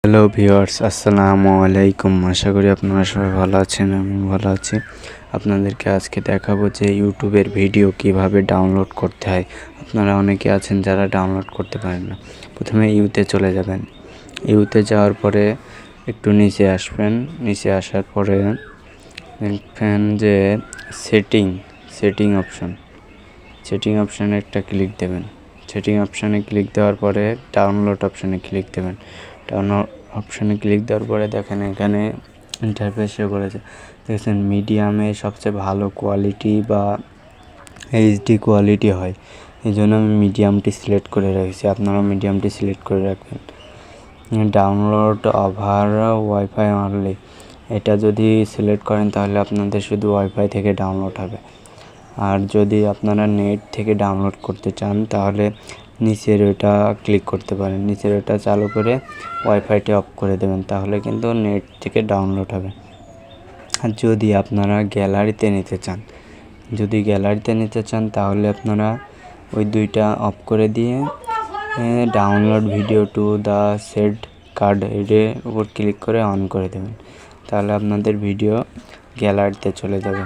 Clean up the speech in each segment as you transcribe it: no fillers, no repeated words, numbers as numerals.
Hello viewers, আসসালামু আলাইকুম। আশা করি আপনারা সবাই ভালো আছেন। আমি ভালো আছি। আপনাদেরকে আজকে দেখাবো যে ইউটিউবের ভিডিও কিভাবে ডাউনলোড করতে হয়। আপনারা অনেকে আছেন যারা ডাউনলোড করতে পারেন না। প্রথমে ইউতে চলে যাবেন। ইউতে যাওয়ার পরে একটু নিচে আসবেন। নিচে আসার পরে দেখবেন যে সেটিং অপশানে একটা ক্লিক দেবেন। সেটিং অপশানে ক্লিক দেওয়ার পরে ডাউনলোড অপশানে ক্লিক দেবেন। ডাউনলোড অপশানে ক্লিক দেওয়ার পরে দেখেন এখানে ইন্টারফেস শো করেছে। দেখছেন মিডিয়ামে সবচেয়ে ভালো কোয়ালিটি বা এইচডি কোয়ালিটি হয়। এই জন্য আমি মিডিয়ামটি সিলেক্ট করে রেখেছি। আপনারা মিডিয়ামটি সিলেক্ট করে রাখবেন। ডাউনলোড ওভার ওয়াইফাই অনলি, এটা যদি সিলেক্ট করেন তাহলে আপনাদের শুধু ওয়াইফাই থেকে ডাউনলোড হবে। আর যদি আপনারা নেট থেকে ডাউনলোড করতে চান তাহলে নিচের ওটা ক্লিক করতে পারেন। নিচের ওটা চালু করে ওয়াইফাইটি অফ করে দেবেন, তাহলে কিন্তু নেট থেকে ডাউনলোড হবে। আর যদি আপনারা গ্যালারিতে নিতে চান তাহলে আপনারা ওই দুইটা অফ করে দিয়ে download video to the set card এর উপর ক্লিক করে অন করে দেবেন, তাহলে আপনাদের ভিডিও গ্যালারিতে চলে যাবে।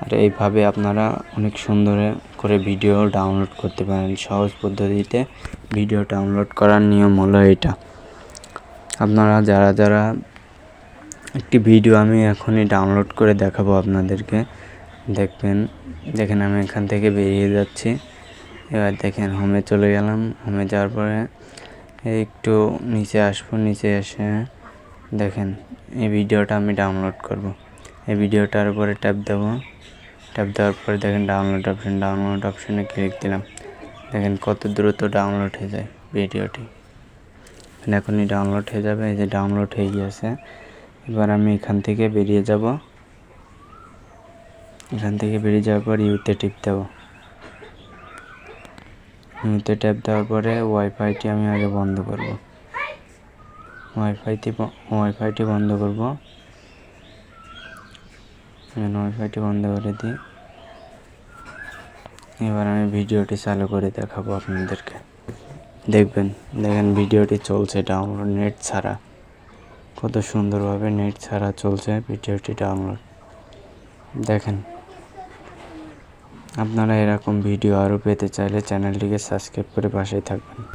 আর এইভাবে আপনারা অনেক সুন্দর করে ভিডিও ডাউনলোড করতে পারেন। সহজ পদ্ধতিতে ভিডিও ডাউনলোড করার নিয়ম হলো এটা। আপনারা যারা একটি ভিডিও আমি এখনই ডাউনলোড করে দেখাবো আপনাদেরকে। দেখেন আমি এখান থেকে বেরিয়ে যাচ্ছি। এবার দেখেন হোমে চলে গেলাম। হোমে যাওয়ার পরে একটু নিচে আসবো। নিচে এসে দেখেন এই ভিডিওটা আমি ডাউনলোড করব। এই ভিডিওটার উপরে ট্যাপ দেওয়ার পরে দেখেন ডাউনলোড অপশানে ক্লিক দিলাম। দেখেন কত দ্রুত ডাউনলোড হয়ে যায় ভিডিওটি। এখনই ডাউনলোড হয়ে যাবে। এই যে ডাউনলোড হয়ে গিয়েছে। এবার আমি এখান থেকে বেরিয়ে যাব। এখান থেকে বেরিয়ে যাওয়ার পর ইউতে টিপ দেব। ইউতে ট্যাপ দেওয়ার পরে ওয়াইফাইটি আমি আগে বন্ধ করব। ওয়াইফাইটি বন্ধ করব। ওয়াইফাইটি বন্ধ করে দিই। এবার আমি ভিডিওটি চালু করে দেখাবো আপনাদেরকে। দেখেন ভিডিওটি চলছে ডাউনলোড নেট ছাড়া। কত সুন্দরভাবে নেট ছাড়া চলছে ভিডিওটি ডাউনলোড। দেখেন আপনারা এরকম ভিডিও আরও পেতে চাইলে চ্যানেলটিকে সাবস্ক্রাইব করে পাশেই থাকবেন।